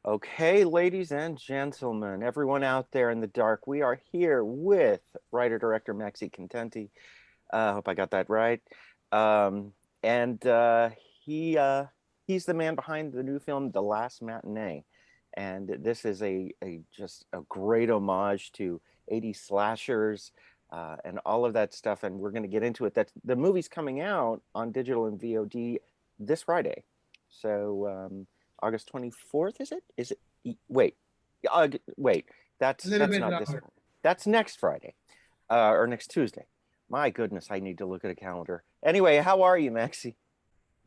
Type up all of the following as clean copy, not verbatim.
Okay, ladies and gentlemen, everyone out there in the dark, we are here with writer-director Maxi Contenti. I hope I got that right. Um, and he he's the man behind the new film, The Last Matinee. And this is a just a great homage to 80s slashers and all of that stuff. And we're going to get into it. The movie's coming out on digital and VOD this Friday. So August 24th, is it? Is it? Wait, wait. A little That's bit not this. longer. That's next Friday, or next Tuesday. My goodness, I need to look at a calendar. Anyway, how are you, Maxi?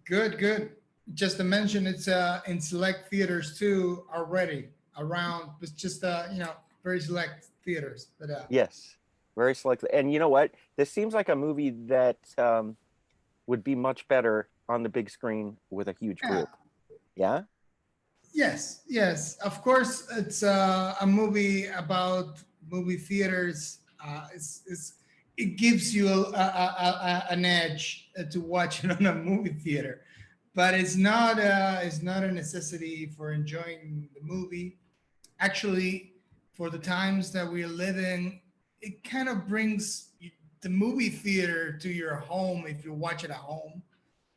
Good, good. Just to mention, it's in select theaters too already around. It's just very select theaters. But Yes, very selective. And you know what? This seems like a movie that would be much better on the big screen with a huge yeah, group. Yeah? yes, yes. Of course, it's a movie about movie theaters. It gives you an edge to watch it on a movie theater, but it's not a necessity for enjoying the movie. Actually, for the times that we're living, it kind of brings the movie theater to your home if you watch it at home.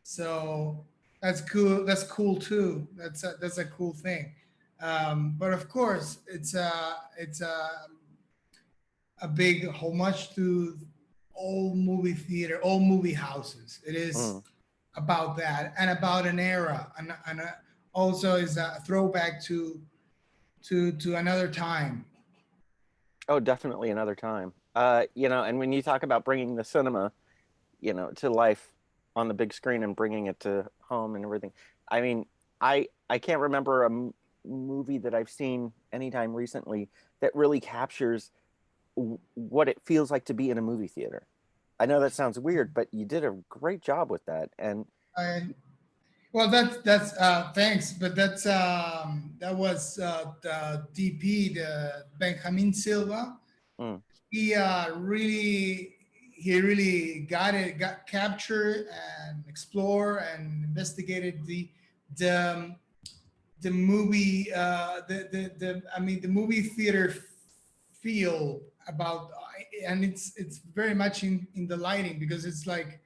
So that's cool. That's cool too. That's a cool thing. But of course, it's a big homage to old movie theater, old movie houses. It is Mm. about that and about an era, and also is a throwback to another time. Oh, definitely another time. And when you talk about bringing the cinema, to life on the big screen and bringing it to home and everything. I mean, I can't remember movie that I've seen anytime recently that really captures what it feels like to be in a movie theater. I know that sounds weird, but you did a great job with that. And I, well, that's thanks, but that was the DP, the Benjamin Silva. mm, He really got captured and explored and investigated the the movie the I mean the movie theater feel about, and it's very much in the lighting, because it's like,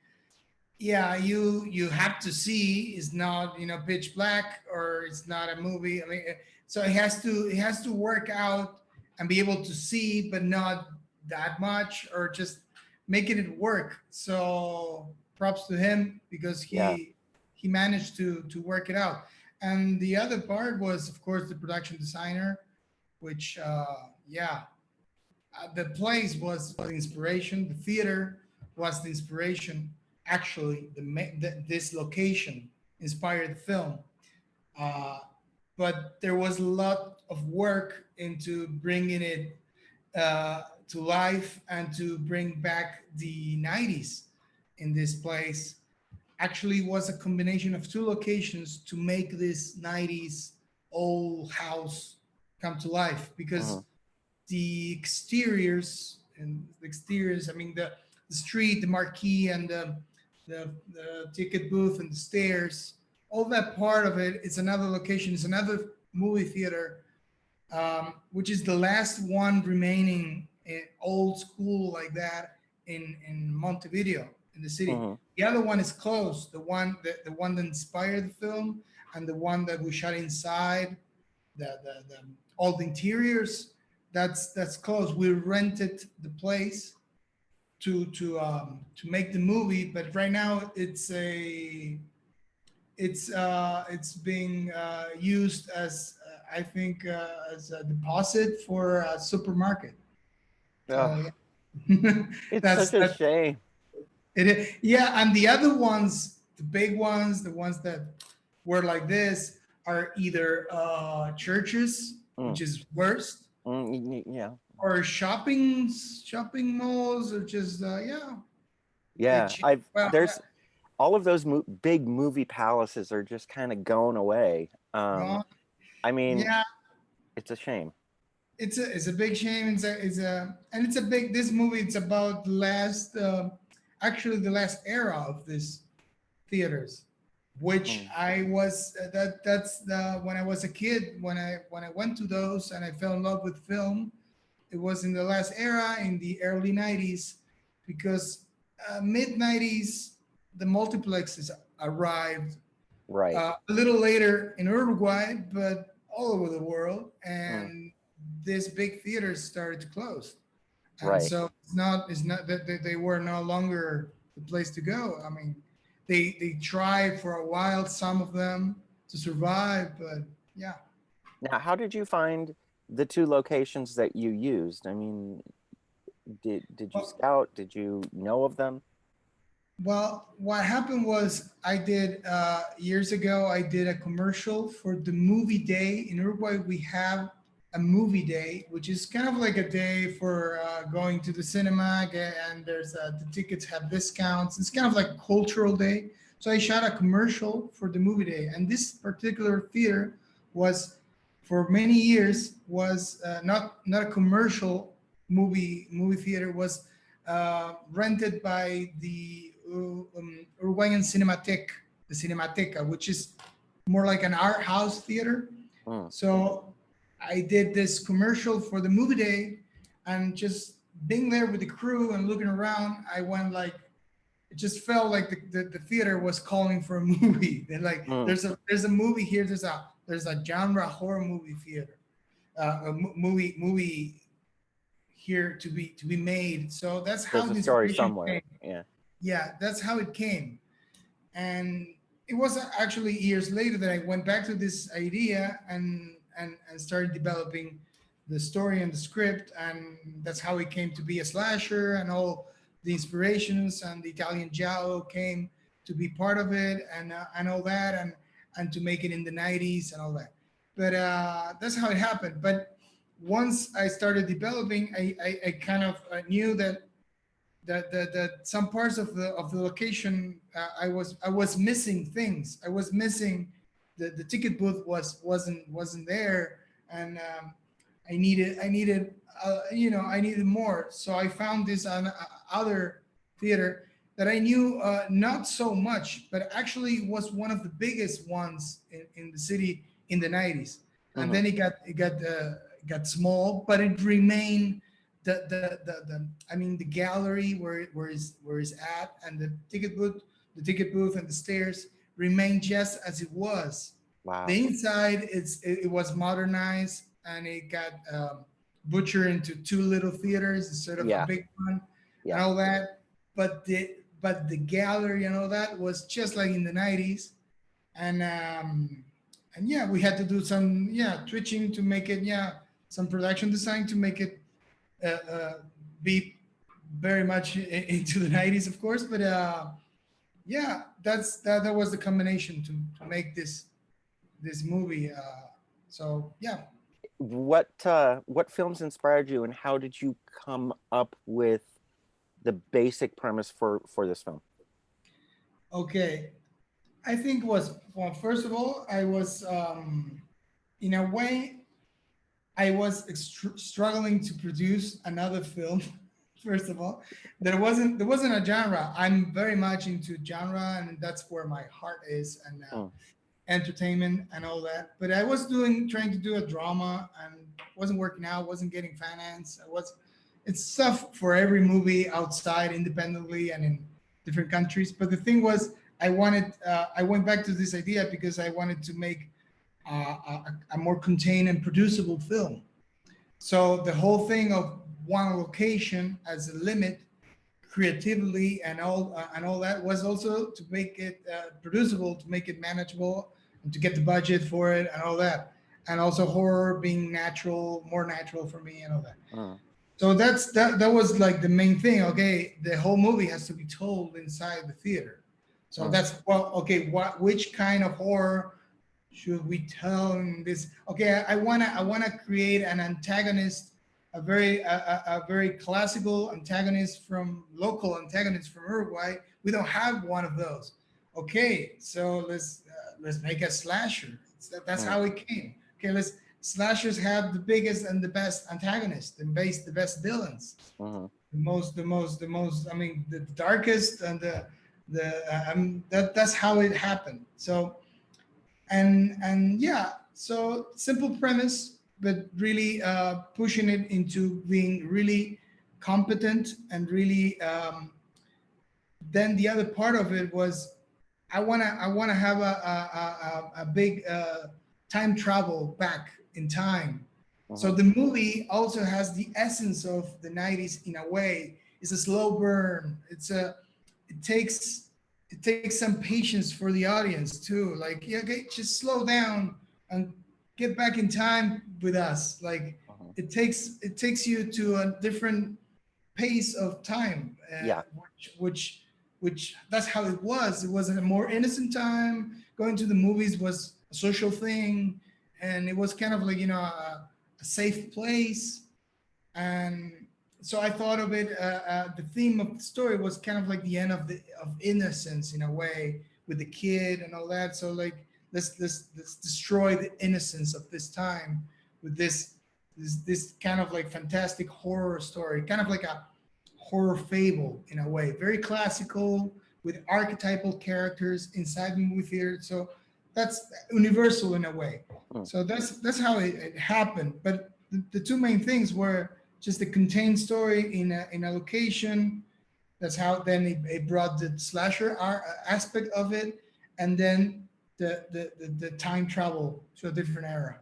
yeah, you have to see, it's not pitch black, or it's not a movie. I mean, so it has to work out and be able to see, but not that much, or just making it work. So props to him, because yeah. he managed to work it out. And the other part was, of course, the production designer, which yeah, the place was the inspiration. The theater was the inspiration. Actually, this location inspired the film, uh, but there was a lot of work into bringing it to life and to bring back the 90s in this place. Actually, was a combination of two locations to make this 90s old house come to life, because Mm, the exteriors, I mean, the street, the marquee, and the ticket booth and the stairs, all that part of it is another location. It's another movie theater, which is the last one remaining old school like that in Montevideo, in the city. mm, The other one is closed. The one that inspired the film, and the one that we shot inside, the all the interiors, that's closed. We rented the place to make the movie, but right now it's being used as, I think, as a deposit for a supermarket. oh, So yeah, it's that's such a that. shame. It is, yeah, and the other ones, the big ones, the ones that were like this, are either churches, Mm, which is worst, yeah. or shopping malls, or just yeah, Yeah. it, I've well, there's all of those big movie palaces are just kind of going away. gone. I mean, Yeah, it's a shame. it's a big shame. It's a big, this movie. It's about the last, actually the last era of this theaters. which Mm. I was that's the when I was a kid, when I went to those and I fell in love with film. It was in the last era, in the early 90s, because mid 90s the multiplexes arrived, Right. a little later in Uruguay, but all over the world, Mm. and these big theaters started to close, and Right. so it's not that they were no longer the place to go. I mean, they tried for a while, some of them, to survive, but yeah. Now, how did you find the two locations that you used? I mean, did you Well, scout? Did you know of them? Well, what happened was I did years ago. I did a commercial for the movie day in Uruguay. We have a movie day, which is kind of like a day for going to the cinema, and there's the tickets have discounts. It's kind of like a cultural day. So I shot a commercial for the movie day, and this particular theater was, for many years, was not a commercial movie theater. Was rented by the Uruguayan Cinematheque, the Cinemateca, which is more like an art house theater. Mm. So I did this commercial for the movie day, and just being there with the crew and looking around, I went like, it just felt like the theater was calling for a movie. They're like, Mm. there's a movie here. There's a genre horror movie theater, movie here to be made. So that's how There's a the story inspiration somewhere. came. Yeah. Yeah, that's how it came. And it was actually years later that I went back to this idea and started developing the story and the script, and that's how it came to be a slasher, and all the inspirations and the Italian Giallo came to be part of it, and all that, and to make it in the 90s and all that. But that's how it happened. But once I started developing, I kind of knew that some parts of the location, I was missing things. I was missing the ticket booth wasn't there, and I needed more. So I found this other theater that I knew not so much, but actually was one of the biggest ones in the city in the 90s. And Hmm. then got small, but it remained I mean the gallery where is at, and the ticket booth and the stairs remained just as it was. Wow. The inside, it was modernized, and it got butchered into two little theaters instead of a Yeah. big one, and Yeah. all that. But the gallery and all that was just like in the 90s, and yeah, we had to do some twitching to make it, some production design to make it be very much into the 90s, of course. But yeah, that was the combination to make this movie. So yeah. What films inspired you, and how did you come up with the basic premise for this film? Okay. I think was, well, first of all, I was in a way I was struggling to produce another film. First of all, there wasn't a genre. I'm very much into genre, and that's where my heart is, and Mm. entertainment and all that. But I was trying to do a drama, and wasn't working out. Wasn't getting finance. It's tough for every movie outside independently and in different countries. But the thing was, I went back to this idea because I wanted to make a more contained and producible film. So the whole thing of one location as a limit, creatively and all that, was also to make it producible, to make it manageable, and to get the budget for it and all that. And also horror being natural, more natural for me and all that. Mm. So that was like the main thing. Okay, the whole movie has to be told inside the theater. So Mm. that's, well, okay, which kind of horror should we tell in this? Okay, I wanna create an antagonist, a very classical antagonist, from local antagonist from Uruguay. We don't have one of those. Okay, so let's make a slasher. That's Mm. how it came. Okay, let's slashers have the biggest and the best antagonists, and the best villains, Mm. the most, I mean, the darkest and That's how it happened. So and yeah, so simple premise, but really pushing it into being really competent and really. Then the other part of it was I wanna have a big time travel back in time. So Hmm. the movie also has the essence of the 90s in a way. It's a slow burn. It takes it takes some patience for the audience too. Like, yeah, okay, just slow down and get back in time with us. Like Hmm. it takes you to a different pace of time, Yeah. which that's how it was. It was a more innocent time. Going to the movies was a social thing, and it was kind of like a safe place. And so I thought of it. The theme of the story was kind of like the end of innocence in a way with the kid and all that. So like let's destroy the innocence of this time with this kind of like fantastic horror story, kind of like a horror fable in a way, very classical with archetypal characters inside the movie theater. So that's universal in a way. Mm. So that's how it happened. But the two main things were just the contained story in a location. That's how then it brought the slasher aspect of it, and then the time travel to a different era.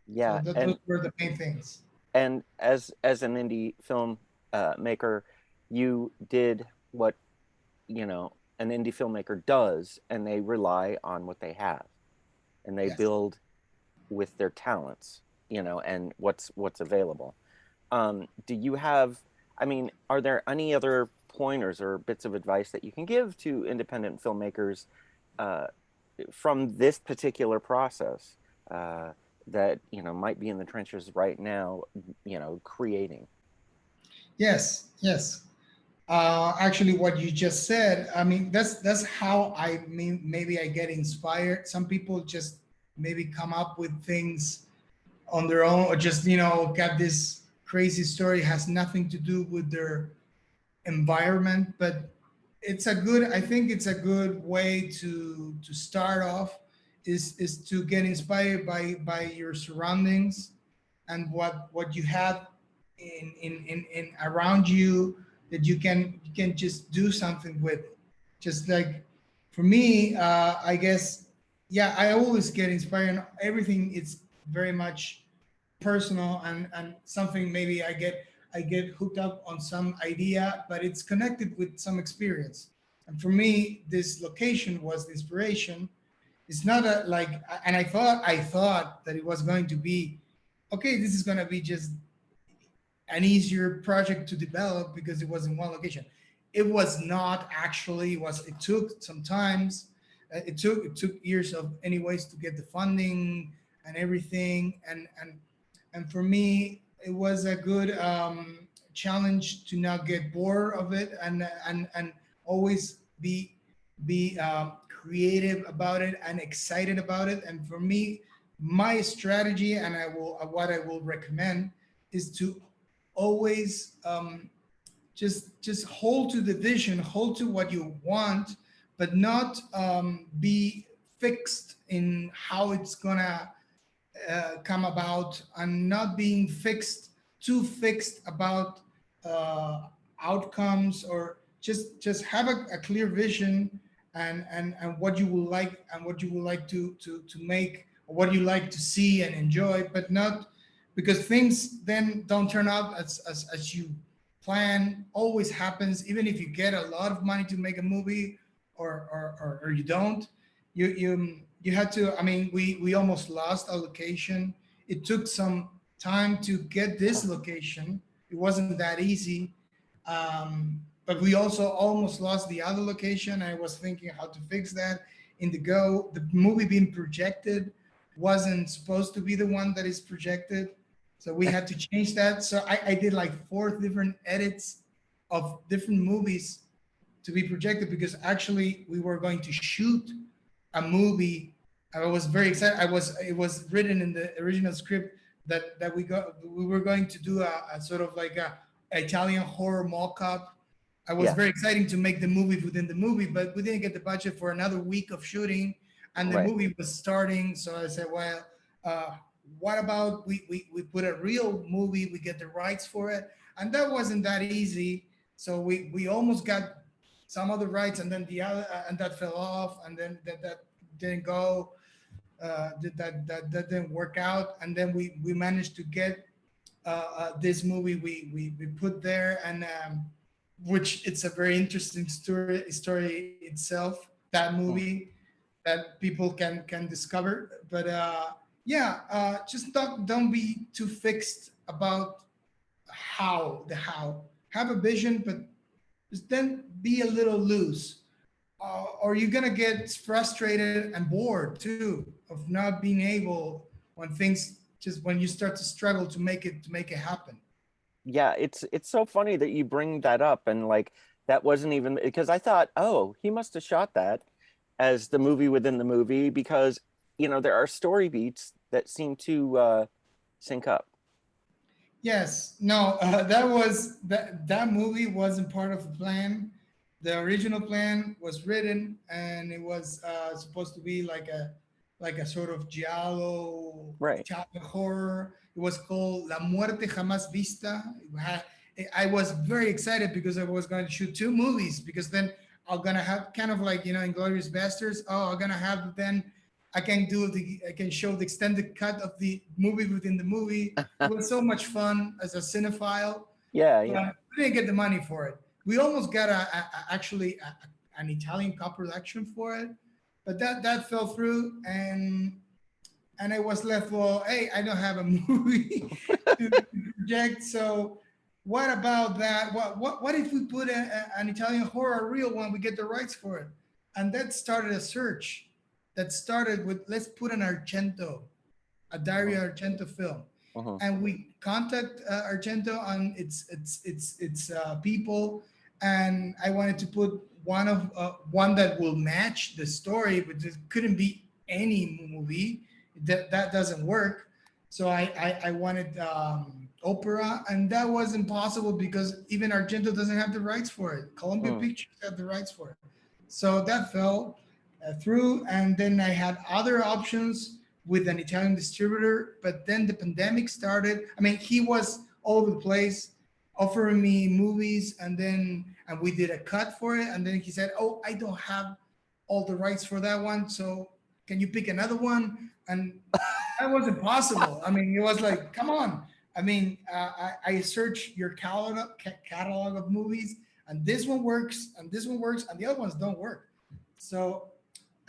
So Yeah. those were the main things. And as an indie film maker, you did what, an indie filmmaker does, and they rely on what they have, and they Yes. build with their talents, and what's available. Do you have, I mean, are there any other pointers or bits of advice that you can give to independent filmmakers uh, from this particular process, that might be in the trenches right now, creating? Yes. Actually, what you just said, I mean, that's how I mean. Maybe I get inspired. Some people just maybe come up with things on their own, or just got this crazy story has nothing to do with their environment. But I think it's a good way to start off, is to get inspired by your surroundings and what you have in around you, that you can just do something with. Just like for me, I guess, yeah, I always get inspired, and everything it's very much personal, and something maybe I get hooked up on some idea, but it's connected with some experience. And for me, this location was the inspiration. It's not a like, and I thought that it was going to be okay. This is going to be just an easier project to develop because it was in one location. It was not actually. It took some times. It took years of anyways to get the funding and everything. And for me, it was a good challenge to not get bored of it, and always be creative about it and excited about it. And for me, my strategy, and what I will recommend, is to always just hold to the vision, hold to what you want, but not be fixed in how it's gonna come about, and not being too fixed about uh, outcomes, or just have a clear vision, and what you will like, and what you would like to make, or what you like to see and enjoy, but not because things then don't turn out as you plan. Always happens, even if you get a lot of money to make a movie, or you don't. You had to. I mean, we almost lost a location. It took some time to get this location. It wasn't that easy. But we also almost lost the other location. I was thinking how to fix that. The movie being projected wasn't supposed to be the one that is projected, so we had to change that. So I did like four different edits of different movies to be projected, because actually we were going to shoot a movie. I was very excited. It was written in the original script that we were going to do a sort of like a Italian horror mock-up I was Yeah. very exciting to make the movie within the movie, but we didn't get the budget for another week of shooting, and the Right. movie was starting. So I said, well, uh, what about we put a real movie, we get the rights for it, and that wasn't that easy. So we almost got some other rights, and then the other, and that fell off, and then that didn't go. That didn't work out, and then we managed to get this movie we put there, and which it's a very interesting story itself. That Mm. movie that people can discover, but yeah, just don't be too fixed about how. Have a vision, but just then be a little loose, or you're gonna get frustrated and bored too of not being able when things just when you start to struggle to make it happen. Yeah, it's so funny that you bring that up, and like that wasn't even because I thought, oh, he must have shot that as the movie within the movie because there are story beats that seem to sync up. Yes, no, that movie wasn't part of the plan. The original plan was written, and it was supposed to be like a sort of giallo Right. Italian horror. It was called La Muerte Jamás Vista. I was very excited because I was going to shoot two movies, because then I'm gonna have kind of like Inglorious Bastards. Oh, I'm gonna have then I can show the extended cut of the movie within the movie. It was so much fun as a cinephile, Yeah, yeah. but we didn't get the money for it. We almost got actually an Italian co-production for it, but that fell through, and I was left. Well, hey, I don't have a movie to project, so what about that? What if we put an Italian horror, a real one? We get the rights for it, and that started a search. That started with, let's put an Argento, a Dario Uh-huh. Argento film, Uh-huh. and we contact Argento on its people, and I wanted to put one that will match the story, but it couldn't be any movie that doesn't work. So I wanted opera, and that was impossible because even Argento doesn't have the rights for it. Columbia Mm. Pictures had the rights for it, so that fell through. And then I had other options with an Italian distributor, but then the pandemic started. I mean, he was all over the place offering me movies, and we did a cut for it, and then he said, "Oh, I don't have all the rights for that one, so can you pick another one?" And that was impossible. I mean, it was like, come on. I mean, I search your catalog of movies, and this one works, and this one works, and the other ones don't work. So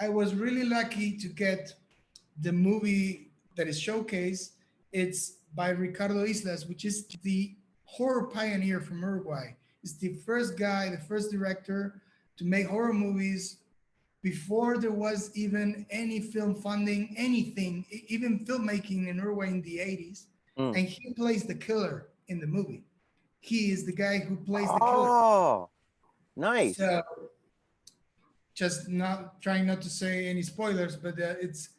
I was really lucky to get the movie that is showcased. It's by Ricardo Islas, which is the horror pioneer from Uruguay. He's the first guy, the first director to make horror movies before there was even any film funding, anything, even filmmaking in Uruguay in the 80s. Mm. And he plays the killer in the movie. He is the guy who plays the killer. Oh, nice. So just not trying not to say any spoilers, but it's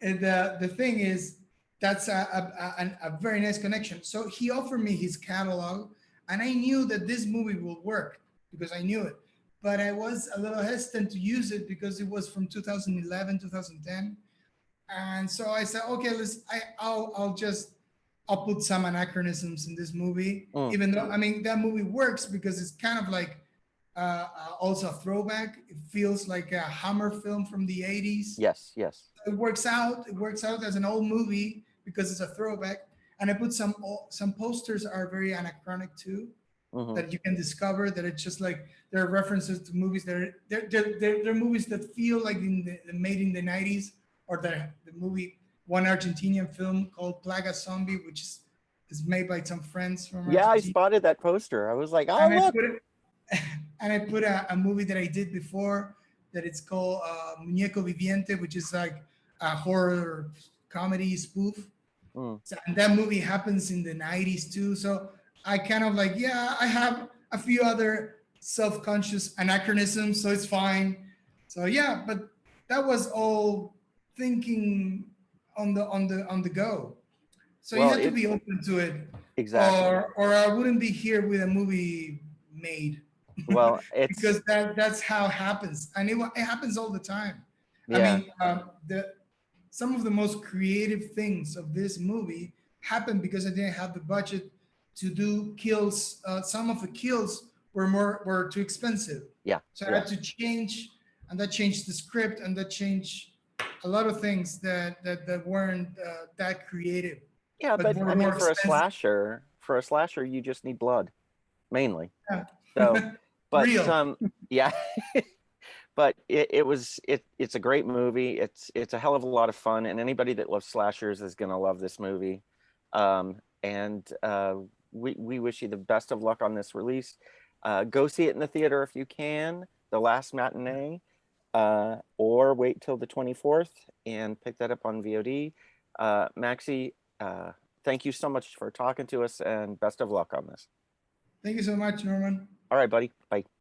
and the thing is that's a very nice connection. So he offered me his catalog, and I knew that this movie will work because I knew it, but I was a little hesitant to use it because it was from 2011 2010. And so I said, okay, I'll put some anachronisms in this movie, Mm. even though I mean that movie works because it's kind of like also a throwback. It feels like a Hammer film from the 80s. Yes, yes. It works out. It works out as an old movie because it's a throwback. And I put some posters are very anachronic too, Hmm. that you can discover that it's just like there are references to movies that are they're movies that feel like made in the 90s, or the movie, one Argentinian film called Plaga Zombie, which is made by some friends from Yeah, I Argentina. spotted that poster. I was like, oh, And I look. put it and I put a movie that I did before that it's called Muñeco Viviente, which is like a horror comedy spoof. Mm. So, and that movie happens in the 90s too. So I kind of like, yeah, I have a few other self-conscious anachronisms, so it's fine. So yeah, but that was all thinking on the go. So you Well, have to be open to it, exactly. or I wouldn't be here with a movie made. Well, it's Because that's how it happens, and it happens all the time. I yeah, mean, the some of the most creative things of this movie happened because I didn't have the budget to do kills. Some of the kills were too expensive, yeah, so I yeah. had to change, and that changed the script, and that changed a lot of things that weren't that creative, Yeah, but but were I mean, more expensive. for a slasher, you just need blood mainly. Yeah. So, but Real. yeah, but it's a great movie. It's a hell of a lot of fun, and anybody that loves slashers is gonna love this movie. And we wish you the best of luck on this release. Go see it in the theater if you can, the last matinee, or wait till the 24th and pick that up on VOD. Maxi, thank you so much for talking to us, and best of luck on this. Thank you so much, Norman. All right, buddy. Bye.